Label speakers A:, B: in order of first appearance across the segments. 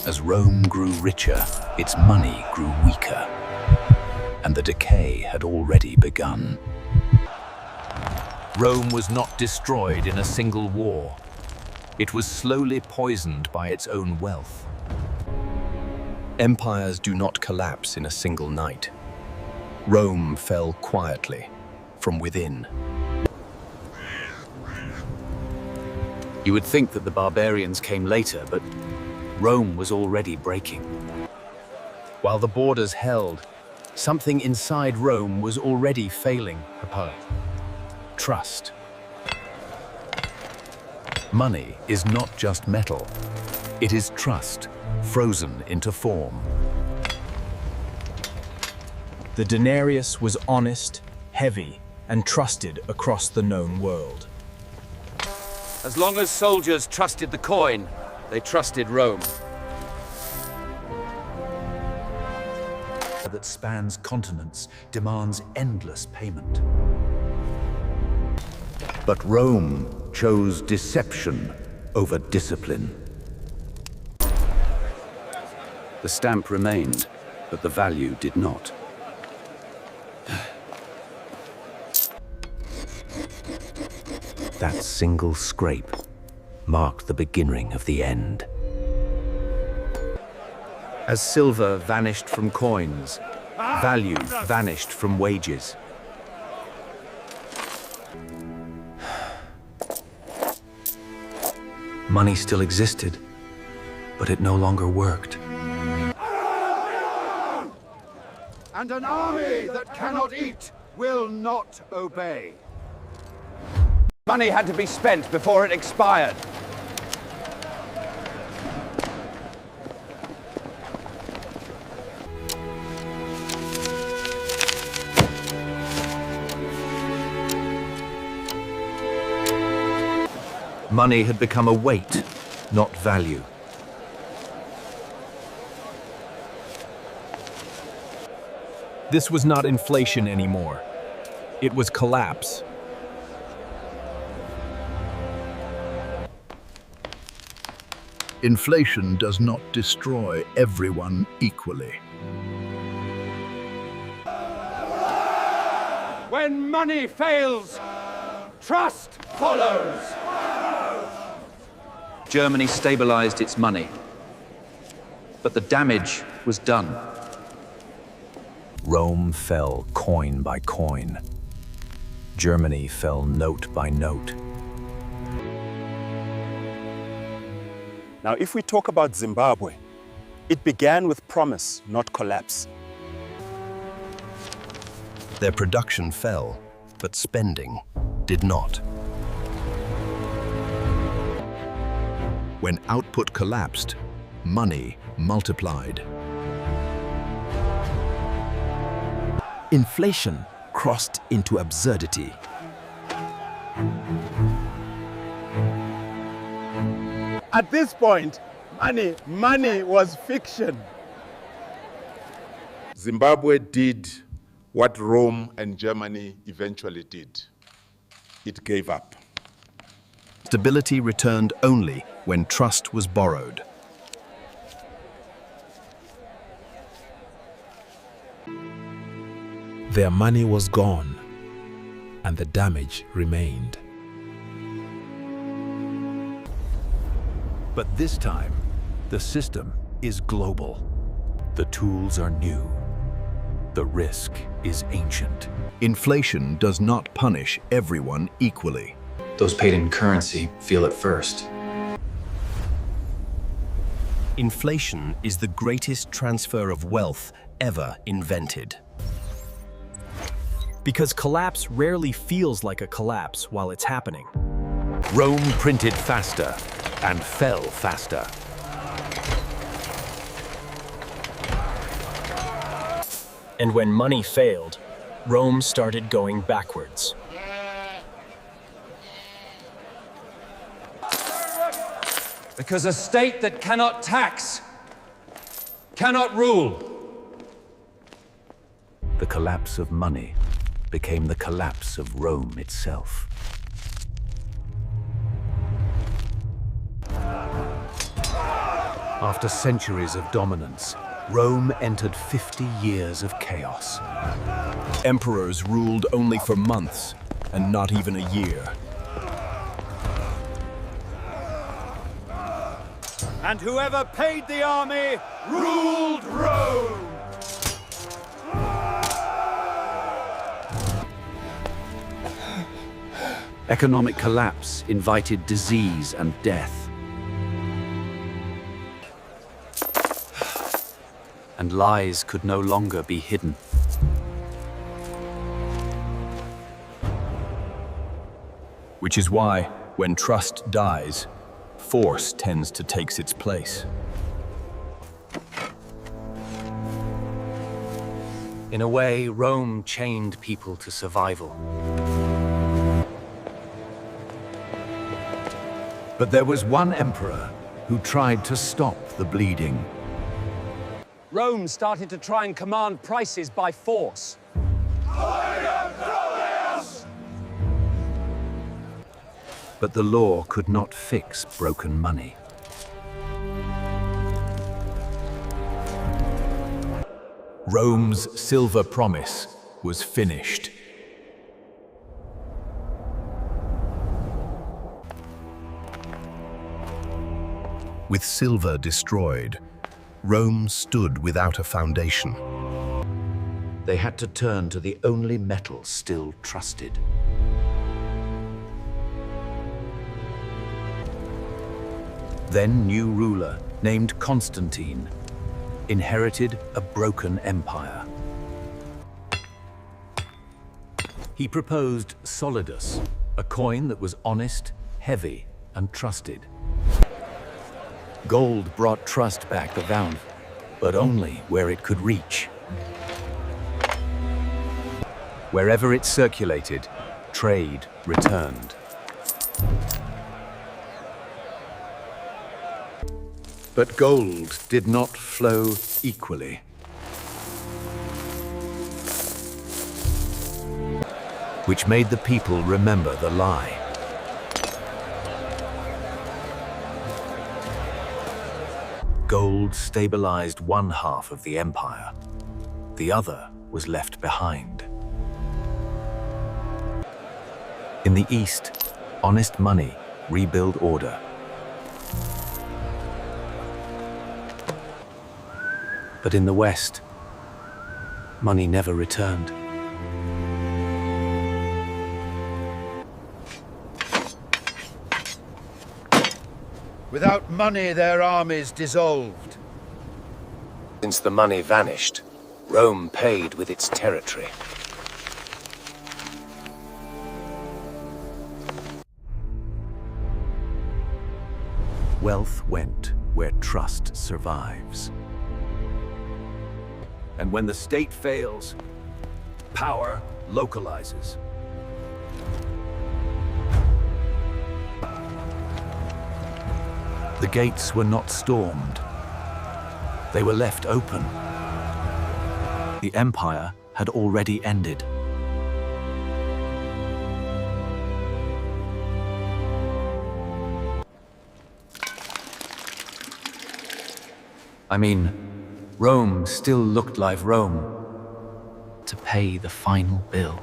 A: As Rome grew richer, its money grew weaker, and the decay had already begun. Rome was not destroyed in a single war. It was slowly poisoned by its own wealth.
B: Empires do not collapse in a single night. Rome fell quietly, from within.
A: You would think that the barbarians came later, but Rome was already breaking. While the borders held, something inside Rome was already failing apart. Trust. Money is not just metal. It is trust, frozen into form.
C: The denarius was honest, heavy, and trusted across the known world.
D: As long as soldiers trusted the coin, they trusted Rome.
A: That spans continents, demands endless payment. But Rome chose deception over discipline. The stamp remained, but the value did not. That single scrape marked the beginning of the end. As silver vanished from coins, value vanished from wages. Money still existed, but it no longer worked.
E: And an army that cannot eat will not obey.
D: Money had to be spent before it expired.
A: Money had become a weight, not value.
C: This was not inflation anymore. It was collapse.
F: Inflation does not destroy everyone equally.
E: When money fails, trust follows.
A: Germany stabilized its money, but the damage was done. Rome fell coin by coin. Germany fell note by note.
G: Now, if we talk about Zimbabwe, it began with promise, not collapse.
B: Their production fell, but spending did not.
F: When output collapsed, money multiplied.
H: Inflation crossed into absurdity.
E: At this point, money was fiction.
I: Zimbabwe did what Rome and Germany eventually did. It gave up.
B: Stability returned only when trust was borrowed.
H: Their money was gone, and the damage remained.
A: But this time, the system is global. The tools are new. The risk is ancient.
F: Inflation does not punish everyone equally.
J: Those paid in currency feel it first.
B: Inflation is the greatest transfer of wealth ever invented.
C: Because collapse rarely feels like a collapse while it's happening.
A: Rome printed faster and fell faster.
C: And when money failed, Rome started going backwards.
D: Because a state that cannot tax cannot rule.
A: The collapse of money became the collapse of Rome itself. After centuries of dominance, Rome entered 50 years of chaos.
B: Emperors ruled only for months, and not even a year.
E: And whoever paid the army ruled Rome!
A: Economic collapse invited disease and death. And lies could no longer be hidden.
B: Which is why, when trust dies, force tends to take its place.
A: In a way, Rome chained people to survival. But there was one emperor who tried to stop the bleeding.
D: Rome started to try and command prices by force.
A: But the law could not fix broken money.
B: Rome's silver promise was finished.
F: With silver destroyed, Rome stood without a foundation.
A: They had to turn to the only metal still trusted. Then new ruler, named Constantine, inherited a broken empire. He proposed solidus, a coin that was honest, heavy, and trusted. Gold brought trust back around, but only where it could reach. Wherever it circulated, trade returned. But gold did not flow equally. Which made the people remember the lie. Gold stabilized one half of the empire. The other was left behind. In the East, honest money rebuilt order. But in the West, money never returned.
E: Without money, their armies dissolved.
A: Since the money vanished, Rome paid with its territory. Wealth went where trust survives. And when the state fails, power localizes. The gates were not stormed. They were left open. The empire had already ended. I mean, Rome still looked like Rome to pay the final bill.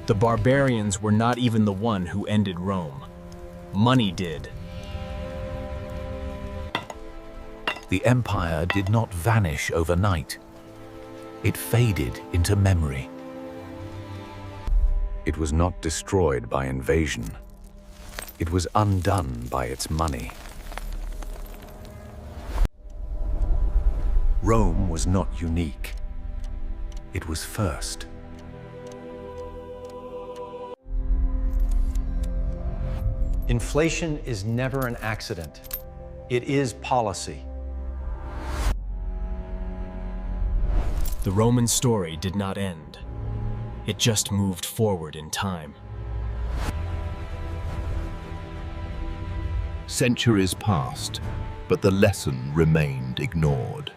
C: The barbarians were not even the one who ended Rome. Money did.
A: The empire did not vanish overnight. It faded into memory. It was not destroyed by invasion. It was undone by its money. Rome was not unique. It was first.
K: Inflation is never an accident. It is policy.
C: The Roman story did not end. It just moved forward in time.
F: Centuries passed, but the lesson remained ignored.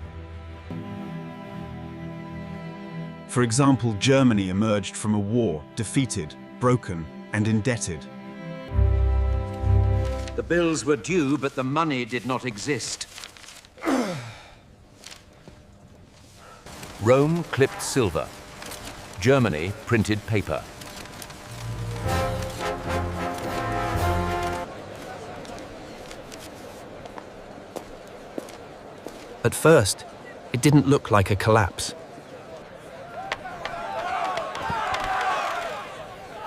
L: For example, Germany emerged from a war, defeated, broken, and indebted.
D: The bills were due, but the money did not exist.
A: Rome clipped silver. Germany printed paper. At first, it didn't look like a collapse.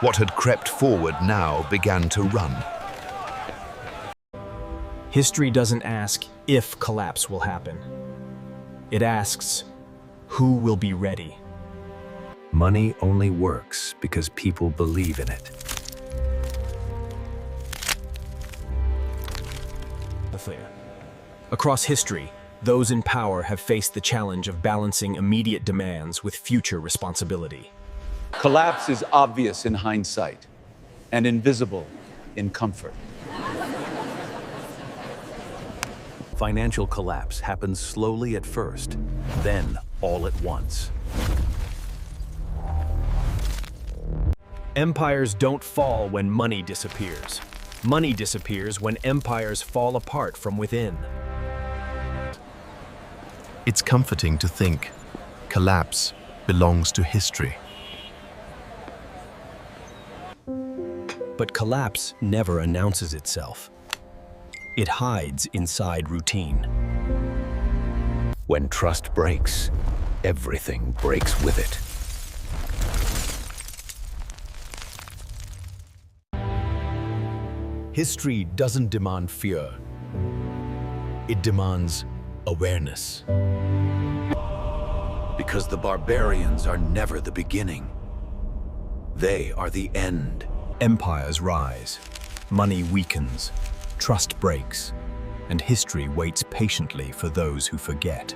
F: What had crept forward now began to run.
C: History doesn't ask if collapse will happen. It asks, who will be ready?
B: Money only works because people believe in it.
C: Across history, those in power have faced the challenge of balancing immediate demands with future responsibility.
M: Collapse is obvious in hindsight and invisible in comfort.
A: Financial collapse happens slowly at first, then all at once.
C: Empires don't fall when money disappears. Money disappears when empires fall apart from within.
F: It's comforting to think collapse belongs to history.
B: But collapse never announces itself. It hides inside routine.
A: When trust breaks, everything breaks with it.
B: History doesn't demand fear. It demands awareness.
A: Because the barbarians are never the beginning. They are the end.
B: Empires rise, money weakens, trust breaks, and history waits patiently for those who forget.